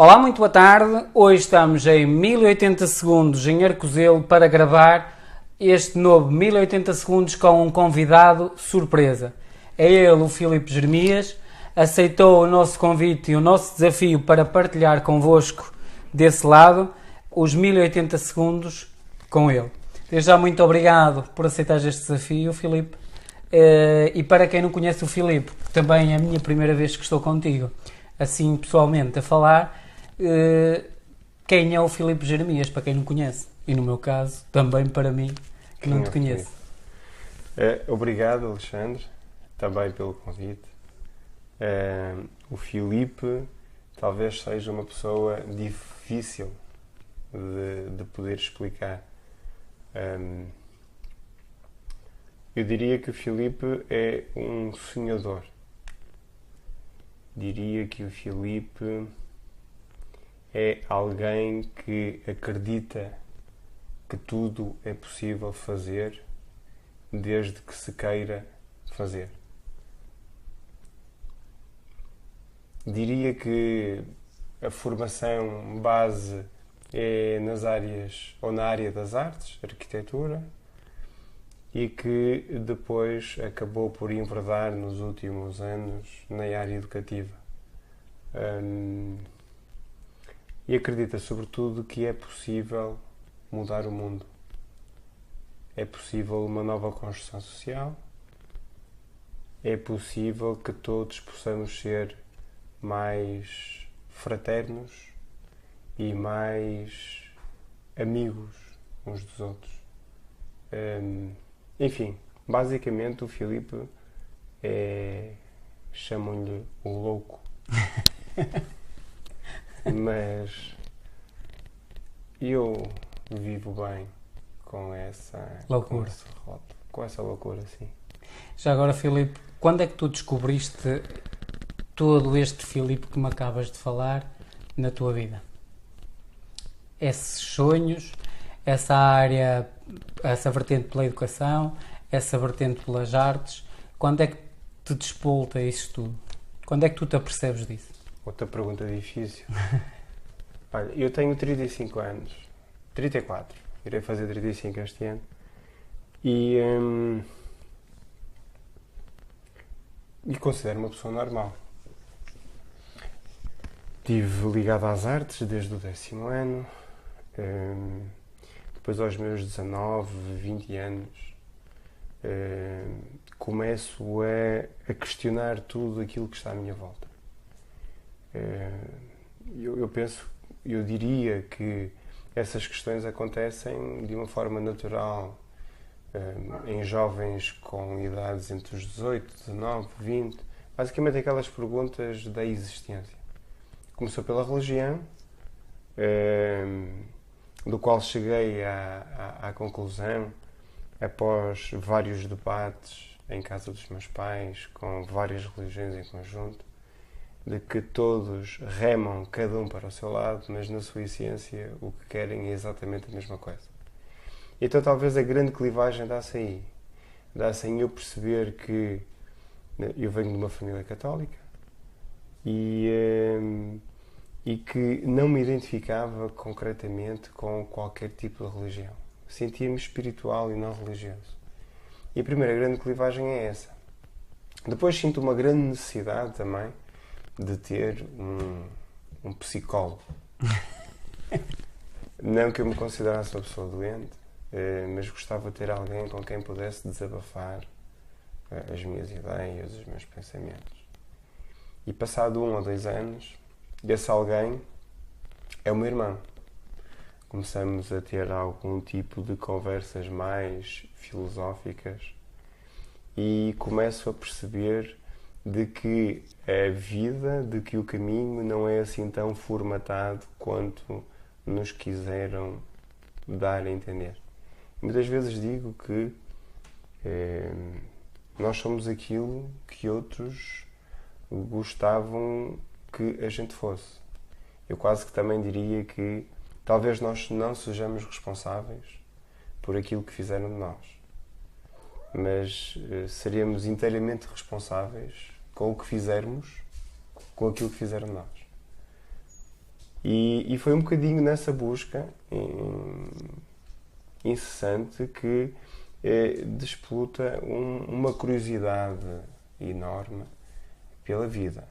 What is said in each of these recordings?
Olá, muito boa tarde. Hoje estamos em 1080 segundos em Arcozelo para gravar este novo 1080 segundos com um convidado surpresa. É ele, o Filipe Jeremias, aceitou o nosso convite e o nosso desafio para partilhar convosco desse lado os 1080 segundos com ele. Desde já muito obrigado por aceitar este desafio, Filipe. E para quem não conhece o Filipe, também é a minha primeira vez que estou contigo, assim pessoalmente, a falar. Quem é o Filipe Jeremias, para quem não conhece? E no meu caso, também para mim, que não te conheço. Obrigado, Alexandre, também pelo convite. O Filipe talvez seja uma pessoa difícil de poder explicar. Eu diria que o Filipe é um sonhador. Diria que o Filipe é alguém que acredita que tudo é possível fazer desde que se queira fazer. Diria que a formação base é nas áreas ou na área das artes, arquitetura, e que depois acabou por enverdar nos últimos anos na área educativa. E acredita, sobretudo, que é possível mudar o mundo. É possível uma nova construção social. É possível que todos possamos ser mais fraternos e mais amigos uns dos outros. Enfim, basicamente o Filipe chamam-lhe o louco. Mas eu vivo bem com essa loucura. Com essa loucura, sim. Já agora, Filipe, quando é que tu descobriste todo este Filipe que me acabas de falar na tua vida? Esses sonhos, essa área, essa vertente pela educação, essa vertente pelas artes, quando é que te despolta isso tudo? Quando é que tu te apercebes disso? Outra pergunta difícil. Olha, eu tenho 35 anos, 34, irei fazer 35 este ano, e considero uma pessoa normal. Estive ligado às artes desde o 10º ano, depois aos meus 19, 20 anos, começo a questionar tudo aquilo que está à minha volta. Eu diria que essas questões acontecem de uma forma natural em jovens com idades entre os 18, 19, 20, basicamente aquelas perguntas da existência. Começou pela religião, do qual cheguei à conclusão, após vários debates em casa dos meus pais, com várias religiões em conjunto, de que todos remam cada um para o seu lado, mas na sua essência o que querem é exatamente a mesma coisa. Então talvez a grande clivagem dá-se aí. Dá-se em eu perceber que eu venho de uma família católica e que não me identificava concretamente com qualquer tipo de religião. Sentia-me espiritual e não religioso. E a primeira grande clivagem é essa. Depois sinto uma grande necessidade também de ter um psicólogo. Não que eu me considerasse uma pessoa doente, mas gostava de ter alguém com quem pudesse desabafar as minhas ideias, os meus pensamentos. E passado 1 ou 2 anos, esse alguém é o meu irmão. Começamos a ter algum tipo de conversas mais filosóficas e começo a perceber de que a vida, de que o caminho não é assim tão formatado quanto nos quiseram dar a entender. Muitas vezes digo que nós somos aquilo que outros gostavam que a gente fosse. Eu quase que também diria que talvez nós não sejamos responsáveis por aquilo que fizeram de nós. mas seremos inteiramente responsáveis com o que fizermos, com aquilo que fizeram de nós. E foi um bocadinho nessa busca incessante que disputa uma curiosidade enorme pela vida,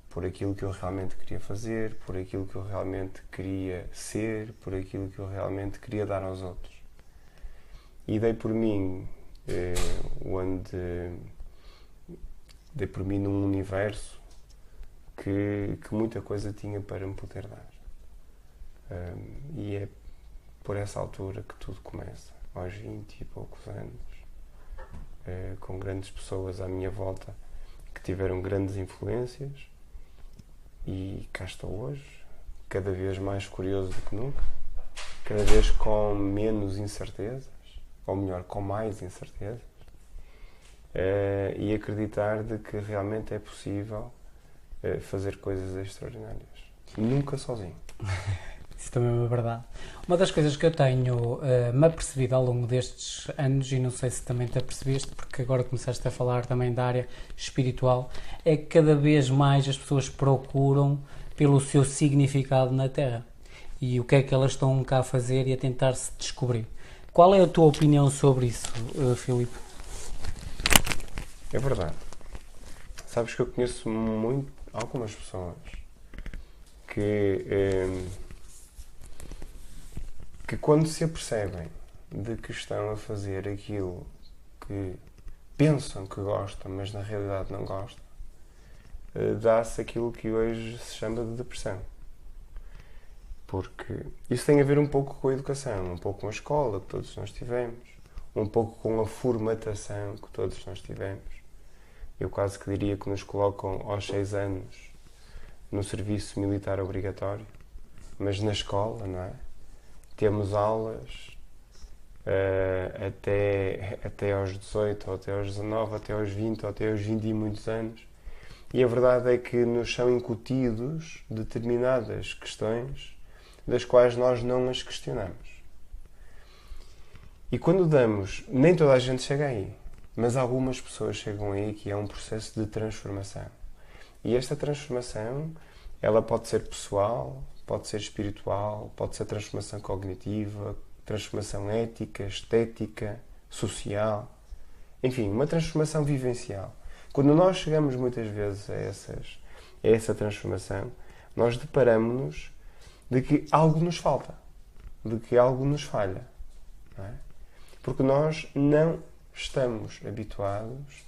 por aquilo que eu realmente queria fazer, por aquilo que eu realmente queria ser, por aquilo que eu realmente queria dar aos outros. E dei por mim num universo que muita coisa tinha para me poder dar. E é por essa altura que tudo começa, aos 20 e poucos anos, com grandes pessoas à minha volta que tiveram grandes influências, e cá estou hoje, cada vez mais curioso do que nunca, cada vez com menos incertezas, ou melhor, com mais incertezas, e acreditar de que realmente é possível fazer coisas extraordinárias. Nunca sozinho. Isso também é verdade. Uma das coisas que eu tenho me apercebido ao longo destes anos, e não sei se também te apercebeste, porque agora começaste a falar também da área espiritual, é que cada vez mais as pessoas procuram pelo seu significado na Terra. E o que é que elas estão cá a fazer e a tentar se descobrir. Qual é a tua opinião sobre isso, Filipe? É verdade. Sabes que eu conheço algumas pessoas que quando se apercebem de que estão a fazer aquilo que pensam que gostam, mas na realidade não gostam, dá-se aquilo que hoje se chama de depressão. Porque isso tem a ver um pouco com a educação, um pouco com a escola que todos nós tivemos, um pouco com a formatação que todos nós tivemos. Eu quase que diria que nos colocam aos 6 anos no serviço militar obrigatório, mas na escola, não é? Temos aulas até aos 18, ou até aos 19, até aos 20, ou até aos 20 e muitos anos. E a verdade é que nos são incutidos determinadas questões das quais nós não as questionamos. E quando damos, nem toda a gente chega aí, mas algumas pessoas chegam aí, que é um processo de transformação. E esta transformação, ela pode ser pessoal, pode ser espiritual, pode ser transformação cognitiva, transformação ética, estética, social, enfim, uma transformação vivencial. Quando nós chegamos muitas vezes a essa transformação, nós deparamos-nos de que algo nos falta, de que algo nos falha, não é? Porque nós não estamos habituados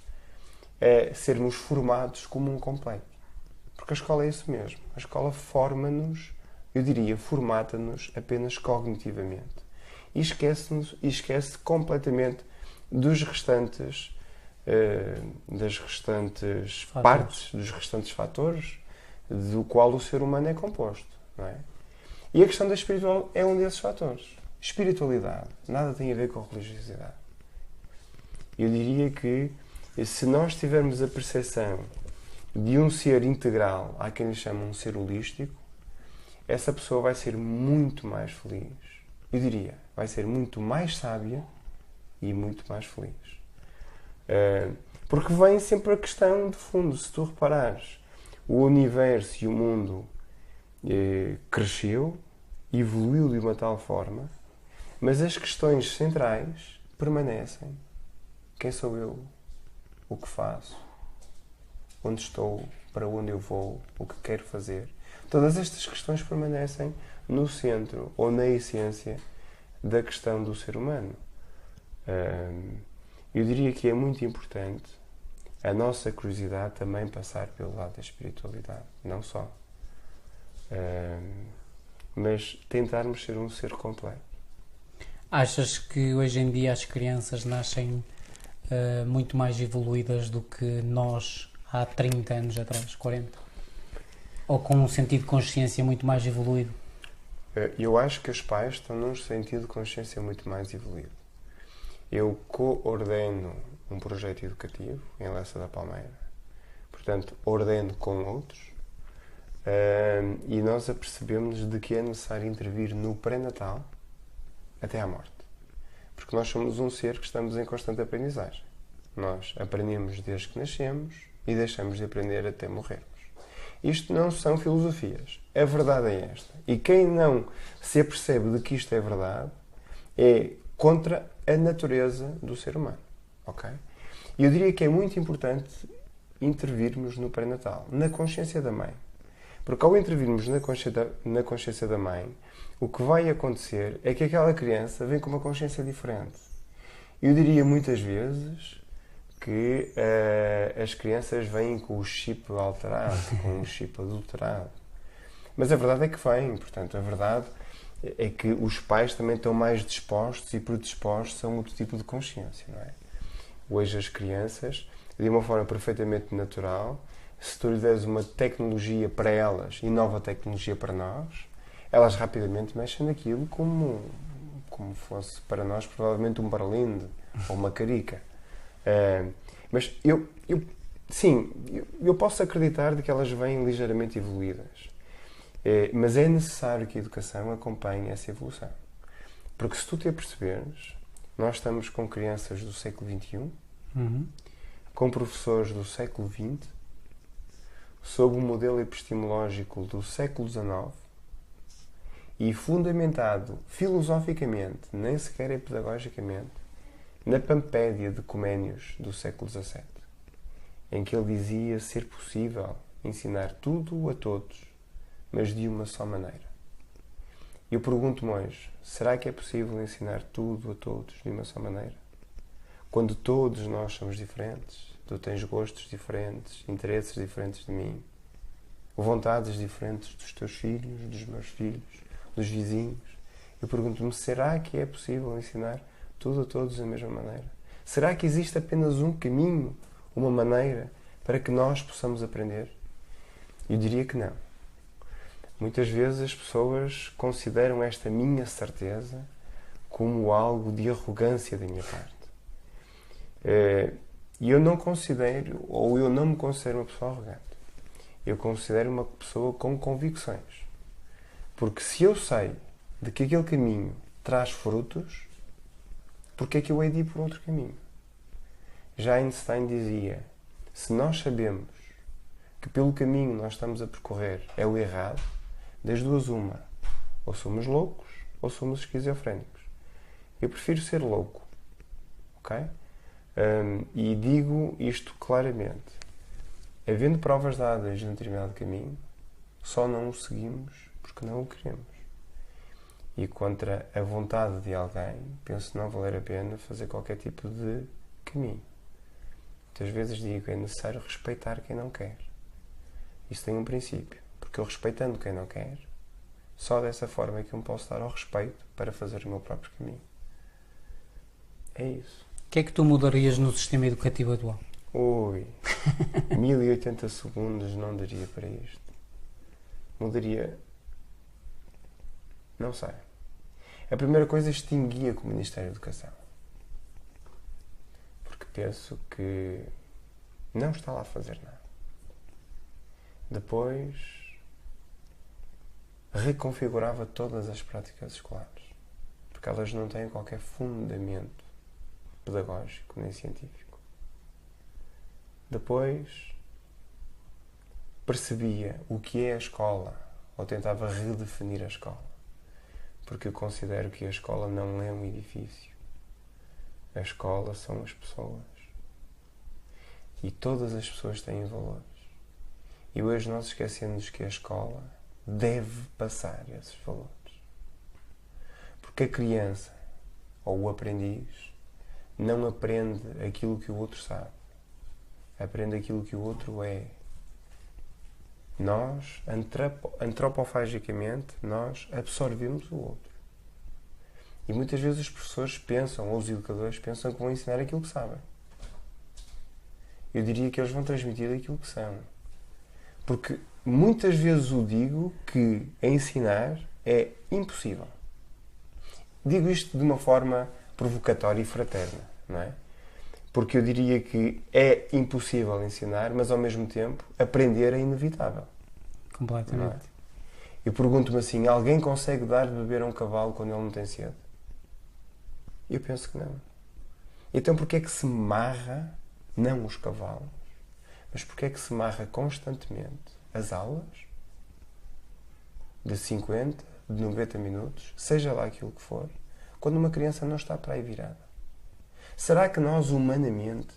a sermos formados como um completo. Porque a escola é isso mesmo. A escola forma-nos, eu diria, formata-nos apenas cognitivamente. E esquece completamente das restantes partes, dos restantes fatores do qual o ser humano é composto, não é? E a questão da espiritualidade é um desses fatores. Espiritualidade nada tem a ver com religiosidade. Eu diria que se nós tivermos a percepção de um ser integral, há quem lhe chama um ser holístico, essa pessoa vai ser muito mais feliz. Eu diria, vai ser muito mais sábia e muito mais feliz. Porque vem sempre a questão de fundo. Se tu reparares, o universo e o mundo cresceu, evoluiu de uma tal forma, mas as questões centrais permanecem. Quem sou eu? O que faço? Onde estou? Para onde eu vou? O que quero fazer? Todas estas questões permanecem no centro ou na essência da questão do ser humano. Eu diria que é muito importante a nossa curiosidade também passar pelo lado da espiritualidade. Não só. Mas tentarmos ser um ser completo. Achas que hoje em dia as crianças nascem muito mais evoluídas do que nós há 30 anos atrás, 40? Ou com um sentido de consciência muito mais evoluído? Eu acho que os pais estão num sentido de consciência muito mais evoluído. Eu coordeno um projeto educativo em Lessa da Palmeira. Portanto, ordeno com outros. E nós apercebemos de que é necessário intervir no pré-natal até à morte. Porque nós somos um ser que estamos em constante aprendizagem. Nós aprendemos desde que nascemos e deixamos de aprender até morrermos. Isto não são filosofias. A verdade é esta. E quem não se apercebe de que isto é verdade é contra a natureza do ser humano. Ok? E eu diria que é muito importante intervirmos no pré-natal, na consciência da mãe. Porque ao intervirmos na consciência da mãe, o que vai acontecer é que aquela criança vem com uma consciência diferente. Eu diria muitas vezes que as crianças vêm com o chip alterado, com o chip adulterado. Mas a verdade é que vêm. Portanto, a verdade é que os pais também estão mais dispostos e predispostos a um outro tipo de consciência, não é? Hoje as crianças, de uma forma perfeitamente natural, se tu lhe des uma tecnologia para elas e nova tecnologia para nós, elas rapidamente mexem naquilo como fosse para nós provavelmente um barlinde ou uma carica. Mas eu posso acreditar de que elas vêm ligeiramente evoluídas. Mas é necessário que a educação acompanhe essa evolução. Porque se tu te aperceberes, nós estamos com crianças do século XXI, com professores do século XX, sob um modelo epistemológico do século XIX e fundamentado filosoficamente, nem sequer é pedagogicamente, na Pampédia de Coménios do século XVII, em que ele dizia ser possível ensinar tudo a todos, mas de uma só maneira. Eu pergunto-me hoje, será que é possível ensinar tudo a todos de uma só maneira? Quando todos nós somos diferentes, tu tens gostos diferentes, interesses diferentes de mim, vontades diferentes dos teus filhos, dos meus filhos, dos vizinhos. Eu pergunto-me, será que é possível ensinar tudo a todos da mesma maneira? Será que existe apenas um caminho, uma maneira, para que nós possamos aprender? Eu diria que não. Muitas vezes as pessoas consideram esta minha certeza como algo de arrogância da minha parte. E eu não considero, ou eu não me considero uma pessoa arrogante. Eu considero uma pessoa com convicções. Porque se eu sei de que aquele caminho traz frutos, porque é que eu hei de ir por outro caminho? Já Einstein dizia, se nós sabemos que pelo caminho nós estamos a percorrer é o errado, das duas uma, ou somos loucos ou somos esquizofrénicos. Eu prefiro ser louco, ok? E digo isto claramente. Havendo provas dadas de um determinado caminho, só não o seguimos porque não o queremos. E contra a vontade de alguém, penso não valer a pena fazer qualquer tipo de caminho. Muitas vezes digo, é necessário respeitar quem não quer. Isso tem um princípio. Porque eu respeitando quem não quer, só dessa forma é que eu me posso dar ao respeito para fazer o meu próprio caminho. É isso. O que é que tu mudarias no sistema educativo atual? Ui, 1080 segundos não daria para isto. Mudaria... Não sei. A primeira coisa, extinguia com o Ministério da Educação. Porque penso que não está lá a fazer nada. Depois, reconfigurava todas as práticas escolares. Porque elas não têm qualquer fundamento pedagógico nem científico. Depois, percebia o que é a escola, ou tentava redefinir a escola. Porque eu considero que a escola não é um edifício. A escola são as pessoas. E todas as pessoas têm valores. E hoje nós esquecemos que a escola deve passar esses valores. Porque a criança, ou o aprendiz, não aprende aquilo que o outro sabe. Aprende aquilo que o outro é. Nós, antropofagicamente, nós absorvemos o outro. E muitas vezes os professores pensam, ou os educadores pensam que vão ensinar aquilo que sabem. Eu diria que eles vão transmitir aquilo que são. Porque muitas vezes o digo que ensinar é impossível. Digo isto de uma forma provocatória e fraterna, não é? Porque eu diria que é impossível ensinar, mas ao mesmo tempo aprender é inevitável. Completamente. É? Eu pergunto-me assim, alguém consegue dar de beber a um cavalo quando ele não tem sede? Eu penso que não. Então porquê é que se marra, não os cavalos, mas porquê é que se marra constantemente as aulas de 50, de 90 minutos, seja lá aquilo que for, quando uma criança não está para aí virada? Será que nós, humanamente,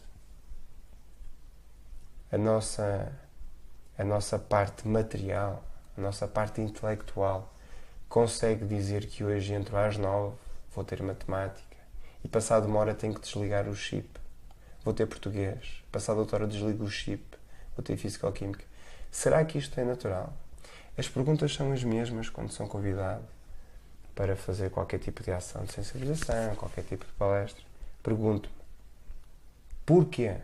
a nossa parte material, a nossa parte intelectual, consegue dizer que hoje entro às 9, vou ter matemática, e passado uma hora tenho que desligar o chip, vou ter português, passado outra hora desligo o chip, vou ter físico-química? Será que isto é natural? As perguntas são as mesmas quando são convidado para fazer qualquer tipo de ação de sensibilização, qualquer tipo de palestra. Pergunto-me, porquê?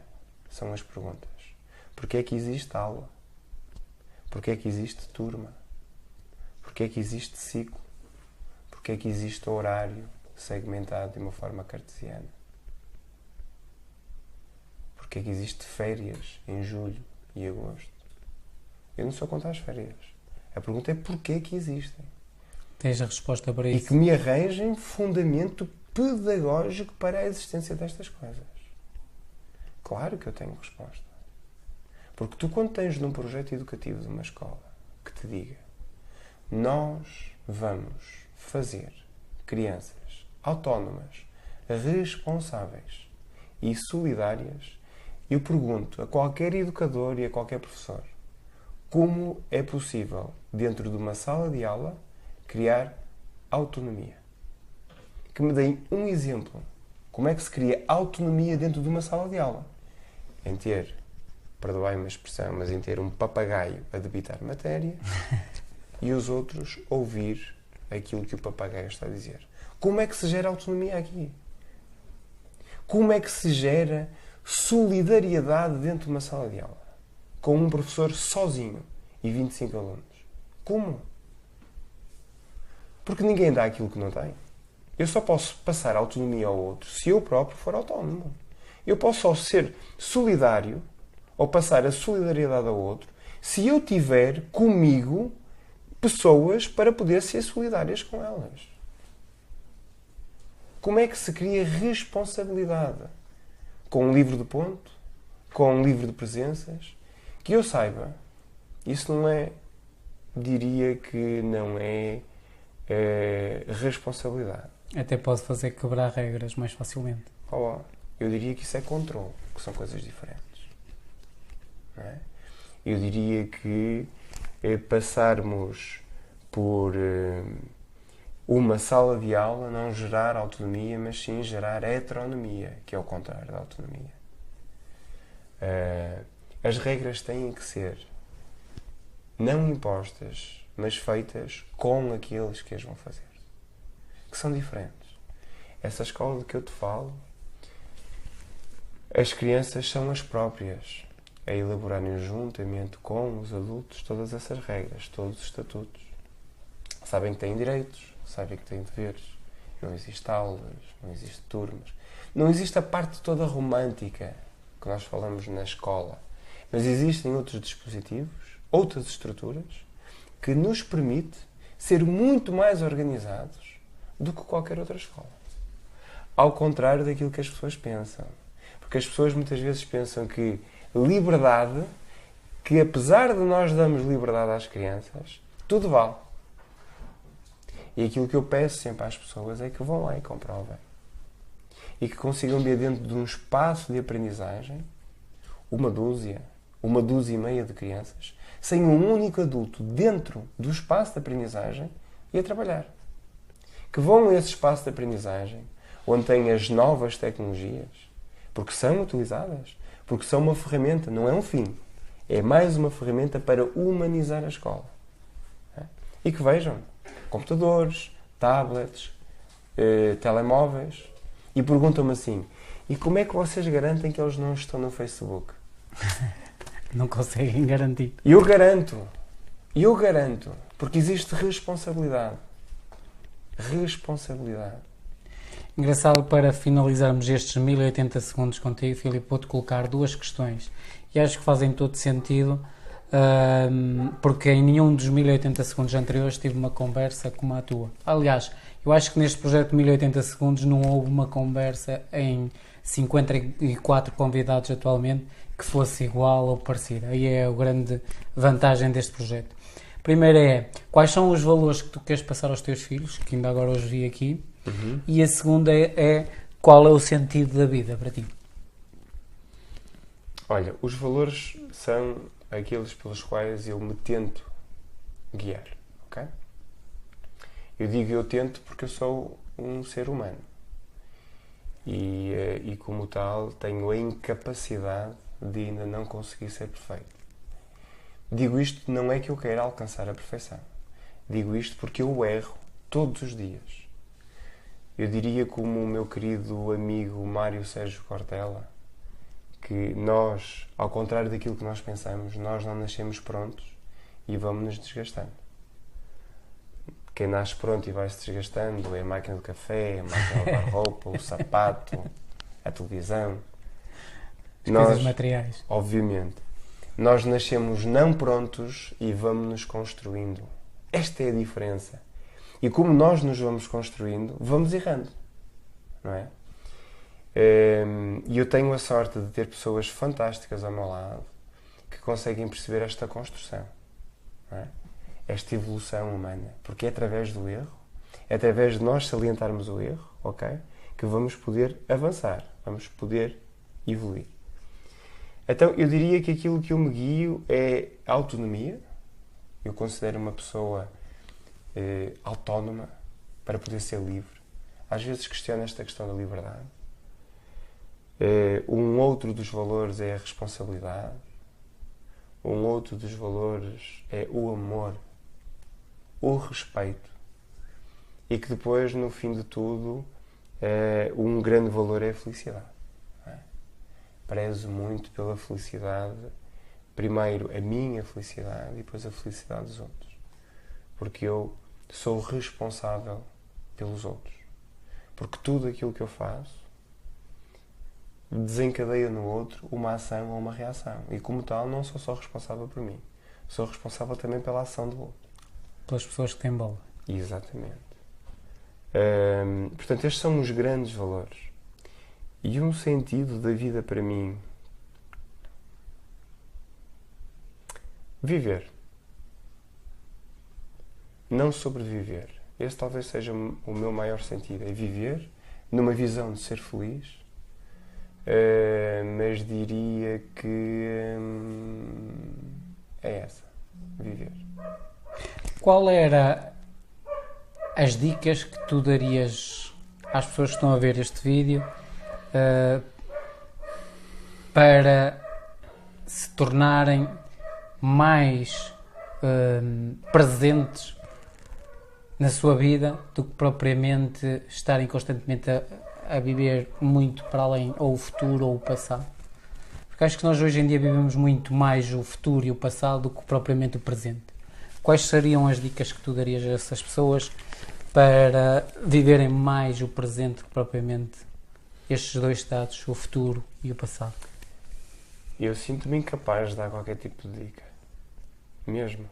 São as perguntas. Porquê é que existe aula? Porquê é que existe turma? Porquê é que existe ciclo? Porquê é que existe horário segmentado de uma forma cartesiana? Porquê é que existe férias em julho e agosto? Eu não sou contra as férias. A pergunta é porquê é que existem. Tens a resposta para isso? E que me arranjem fundamento pedagógico para a existência destas coisas. Claro que eu tenho resposta. Porque tu, quando tens num projeto educativo de uma escola que te diga nós vamos fazer crianças autónomas, responsáveis e solidárias, eu pergunto a qualquer educador e a qualquer professor como é possível, dentro de uma sala de aula, criar autonomia. Que me deem um exemplo. Como é que se cria autonomia dentro de uma sala de aula? Em ter, perdoai-me a expressão, mas em ter um papagaio a debitar matéria e os outros ouvir aquilo que o papagaio está a dizer. Como é que se gera autonomia aqui? Como é que se gera solidariedade dentro de uma sala de aula? Com um professor sozinho e 25 alunos. Como? Porque ninguém dá aquilo que não tem. Eu só posso passar a autonomia ao outro se eu próprio for autónomo. Eu posso só ser solidário ou passar a solidariedade ao outro se eu tiver comigo pessoas para poder ser solidárias com elas. Como é que se cria responsabilidade? Com um livro de ponto? Com um livro de presenças? Que eu saiba, isso não é, diria que não é responsabilidade. Até pode fazer quebrar regras mais facilmente. Eu diria que isso é controle, que são coisas diferentes. Não é? Eu diria que passarmos por uma sala de aula não gerar autonomia, mas sim gerar heteronomia, que é o contrário da autonomia. As regras têm que ser não impostas, mas feitas com aqueles que as vão fazer. Que são diferentes. Essa escola de que eu te falo, as crianças são as próprias a elaborarem juntamente com os adultos todas essas regras, todos os estatutos. Sabem que têm direitos, sabem que têm deveres. Não existe aulas, não existe turmas. Não existe a parte toda romântica que nós falamos na escola. Mas existem outros dispositivos, outras estruturas, que nos permite ser muito mais organizados do que qualquer outra escola. Ao contrário daquilo que as pessoas pensam. Porque as pessoas muitas vezes pensam que liberdade, que apesar de nós darmos liberdade às crianças, tudo vale. E aquilo que eu peço sempre às pessoas é que vão lá e comprovem. E que consigam ver dentro de um espaço de aprendizagem uma dúzia e meia de crianças, sem um único adulto dentro do espaço de aprendizagem e a trabalhar. Que vão a esse espaço de aprendizagem, onde têm as novas tecnologias, porque são utilizadas, porque são uma ferramenta, não é um fim. É mais uma ferramenta para humanizar a escola. E que vejam computadores, tablets, telemóveis, e perguntam-me assim, e como é que vocês garantem que eles não estão no Facebook? Não conseguem garantir. Eu garanto, porque existe responsabilidade. Responsabilidade. Engraçado, para finalizarmos estes 1080 segundos contigo, Filipe, vou-te colocar duas questões e acho que fazem todo sentido, porque em nenhum dos 1080 segundos anteriores tive uma conversa como a tua. Aliás, eu acho que neste projeto de 1080 segundos não houve uma conversa em 54 convidados atualmente, que fosse igual ou parecido. Aí é a grande vantagem deste projeto. Primeiro é, quais são os valores que tu queres passar aos teus filhos, que ainda agora os vi aqui. E a segunda é qual é o sentido da vida para ti? Olha, os valores são aqueles pelos quais eu me tento guiar, ok? Eu digo eu tento porque eu sou um ser humano e como tal tenho a incapacidade de ainda não conseguir ser perfeito. Digo isto não é que eu queira alcançar a perfeição. Digo isto porque eu erro todos os dias. Eu diria como o meu querido amigo Mário Sérgio Cortella, que nós, ao contrário daquilo que nós pensamos, nós não nascemos prontos e vamos nos desgastando. Quem nasce pronto e vai-se desgastando é a máquina de café, a máquina de lavar roupa, o sapato, a televisão. Coisas materiais. Obviamente. Nós nascemos não prontos e vamos-nos construindo. Esta é a diferença. E como nós nos vamos construindo, vamos errando. Não é? E eu tenho a sorte de ter pessoas fantásticas ao meu lado que conseguem perceber esta construção. Não é? Esta evolução humana. Porque é através do erro, é através de nós salientarmos o erro, ok? Que vamos poder avançar, vamos poder evoluir. Então, eu diria que aquilo que eu me guio é a autonomia. Eu considero uma pessoa autónoma para poder ser livre. Às vezes questiono esta questão da liberdade. Um outro dos valores é a responsabilidade. Um outro dos valores é o amor, o respeito. E que depois, no fim de tudo, um grande valor é a felicidade. Prezo muito pela felicidade, primeiro a minha felicidade e depois a felicidade dos outros. Porque eu sou responsável pelos outros. Porque tudo aquilo que eu faço desencadeia no outro uma ação ou uma reação. E como tal, não sou só responsável por mim. Sou responsável também pela ação do outro. Pelas pessoas que têm bola. Exatamente. Portanto, estes são os grandes valores. E um sentido da vida para mim. Viver. Não sobreviver. Esse talvez seja o meu maior sentido. É viver numa visão de ser feliz. Mas diria que é essa. Viver. Qual era as dicas que tu darias às pessoas que estão a ver este vídeo para se tornarem mais presentes na sua vida do que propriamente estarem constantemente a viver muito para além, ou o futuro ou o passado? Porque acho que nós hoje em dia vivemos muito mais o futuro e o passado do que propriamente o presente. Quais seriam as dicas que tu darias a essas pessoas para viverem mais o presente que propriamente estes dois estados, o futuro e o passado? Eu sinto-me incapaz de dar qualquer tipo de dica. Mesmo.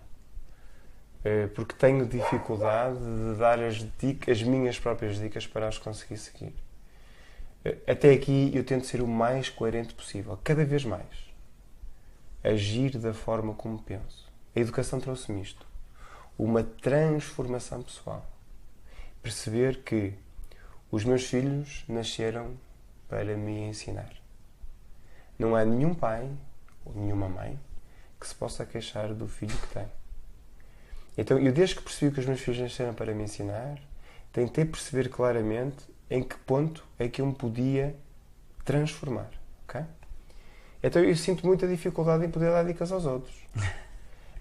Porque tenho dificuldade de dar as minhas próprias dicas para as conseguir seguir. Até aqui eu tento ser o mais coerente possível, cada vez mais. Agir da forma como penso. A educação trouxe-me isto. Uma transformação pessoal. Perceber que os meus filhos nasceram para me ensinar. Não há nenhum pai ou nenhuma mãe que se possa queixar do filho que tem. Então, eu desde que percebi que os meus filhos nasceram para me ensinar, tentei perceber claramente em que ponto é que eu me podia transformar. Okay? Então, eu sinto muita dificuldade em poder dar dicas aos outros.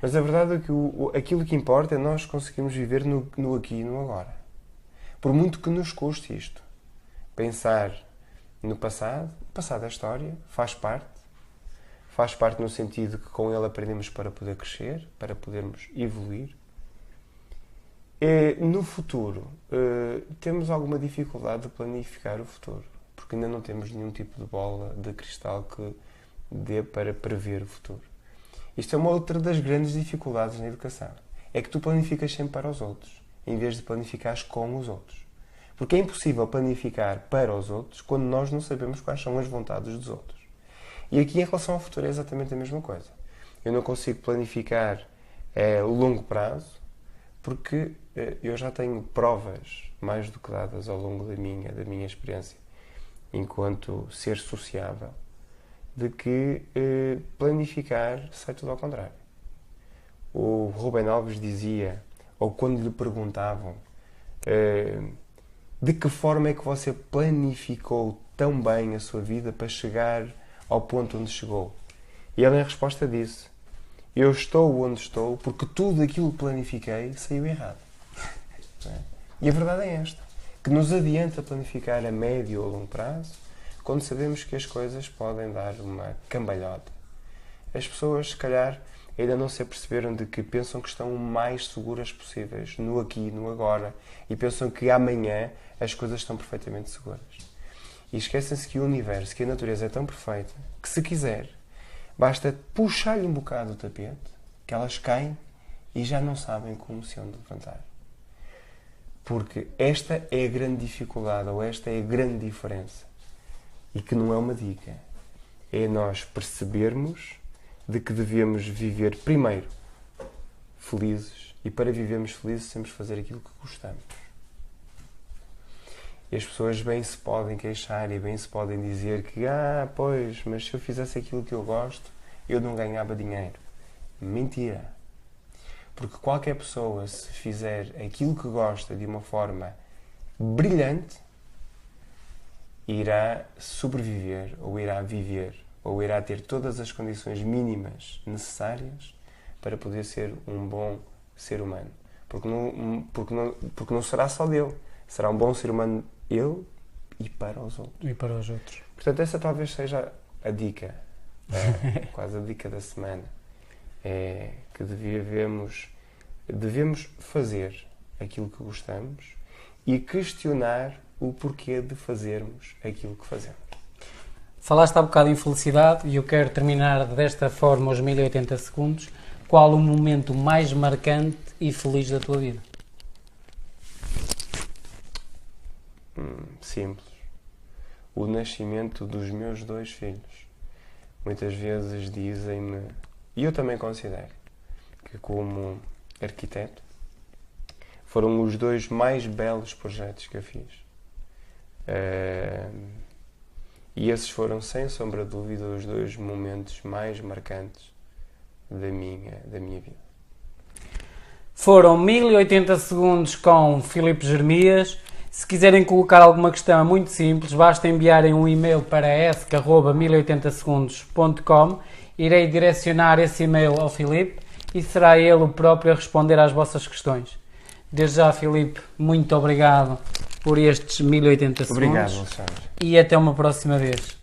Mas a verdade é que aquilo que importa é nós conseguirmos viver no aqui e no agora. Por muito que nos custe isto. Pensar no passado. O passado é história, faz parte. Faz parte no sentido que com ele aprendemos para poder crescer, para podermos evoluir. No futuro, temos alguma dificuldade de planificar o futuro. Porque ainda não temos nenhum tipo de bola de cristal que dê para prever o futuro. Isto é uma outra das grandes dificuldades na educação. É que tu planificas sempre para os outros, em vez de planificares com os outros. Porque é impossível planificar para os outros quando nós não sabemos quais são as vontades dos outros. E aqui, em relação ao futuro, é exatamente a mesma coisa. Eu não consigo planificar o longo prazo porque eu já tenho provas mais do que dadas ao longo da minha experiência enquanto ser sociável de que planificar sai tudo ao contrário. O Rubem Alves dizia, ou quando lhe perguntavam de que forma é que você planificou tão bem a sua vida para chegar ao ponto onde chegou? E ele, em resposta, disse: eu estou onde estou porque tudo aquilo que planifiquei saiu errado. E a verdade é esta, que nos adianta planificar a médio ou longo prazo quando sabemos que as coisas podem dar uma cambalhota. As pessoas, se calhar, ainda não se aperceberam de que pensam que estão o mais seguras possíveis, no aqui, no agora, e pensam que amanhã as coisas estão perfeitamente seguras. E esquecem-se que o universo, que a natureza é tão perfeita, que se quiser, basta puxar-lhe um bocado o tapete, que elas caem e já não sabem como se hão de levantar. Porque esta é a grande dificuldade, ou esta é a grande diferença. E que não é uma dica. É nós percebermos de que devemos viver primeiro felizes, e para vivermos felizes temos de fazer aquilo que gostamos. E as pessoas bem se podem queixar e bem se podem dizer que pois, mas se eu fizesse aquilo que eu gosto, eu não ganhava dinheiro. Mentira. Porque qualquer pessoa, se fizer aquilo que gosta de uma forma brilhante, irá sobreviver, ou irá viver, ou irá ter todas as condições mínimas necessárias para poder ser um bom ser humano. Porque não será só dele. Será um bom ser humano ele e para os outros. E para os outros. Portanto, essa talvez seja a dica, quase a dica da semana. É que devemos fazer aquilo que gostamos e questionar o porquê de fazermos aquilo que fazemos. Falaste há bocado em felicidade e eu quero terminar desta forma os 1080 segundos. Qual o momento mais marcante e feliz da tua vida? Simples. O nascimento dos meus 2 filhos. Muitas vezes dizem-me, e eu também considero, que como arquiteto foram os 2 mais belos projetos que eu fiz. E esses foram, sem sombra de dúvida, os 2 momentos mais marcantes da minha vida. Foram 1080 segundos com Filipe Jeremias. Se quiserem colocar alguma questão, é muito simples, basta enviarem um e-mail para esc@1080segundos.com. Irei direcionar esse e-mail ao Filipe e será ele o próprio a responder às vossas questões. Desde já, Filipe, muito obrigado por estes 1080 segundos. Obrigado, Alexandre. E até uma próxima vez.